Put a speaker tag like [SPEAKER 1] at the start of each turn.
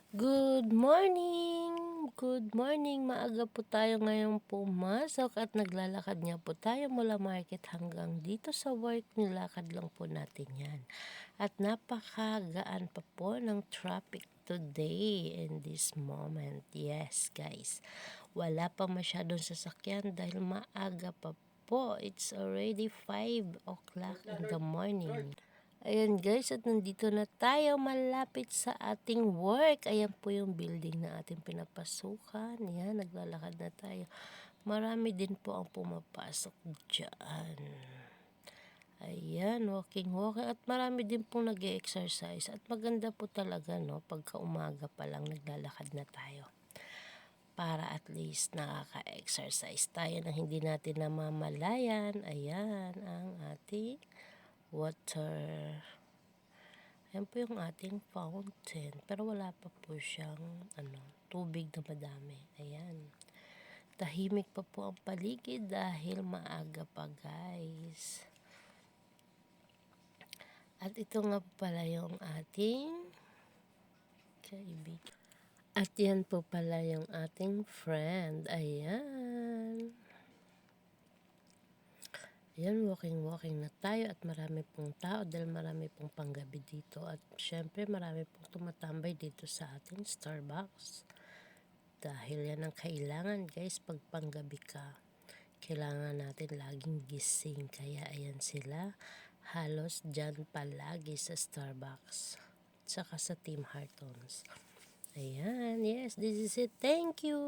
[SPEAKER 1] Good morning! Good morning! Maaga po tayo ngayong pumasok at naglalakad nga po tayo mula market hanggang dito sa work. Nilakad lang po natin yan. At napakagaan pa po ng traffic today in this moment. Yes guys, wala pa masyadong sasakyan dahil maaga pa po. It's already 5 o'clock in the morning. Ayan guys, at nandito na tayo malapit sa ating work. Ayan po yung building na ating pinapasukan. Ayan, naglalakad na tayo. Marami din po ang pumapasok dyan. Ayan, walking. At marami din po nag-exercise. At maganda po talaga, no? Pagka umaga pa lang naglalakad na tayo. Para at least nakaka-exercise tayo na hindi natin namamalayan. Ayan, ang ating water. Ayan po yung ating fountain. Pero wala pa po siyang tubig na madami. Ayan. Tahimik pa po ang paligid dahil maaga pa guys. At ito nga po pala yung ating kaibigan. At yan po pala yung ating friend. Ayan. Ayan, walking na tayo at marami pong tao dahil marami pong panggabi dito. At syempre marami pong tumatambay dito sa ating Starbucks. Dahil yan ang kailangan guys, pag panggabi ka, kailangan natin laging gising. Kaya ayan sila, halos dyan palagi sa Starbucks. Tsaka sa Tim Hortons. Ayan, yes, this is it. Thank you!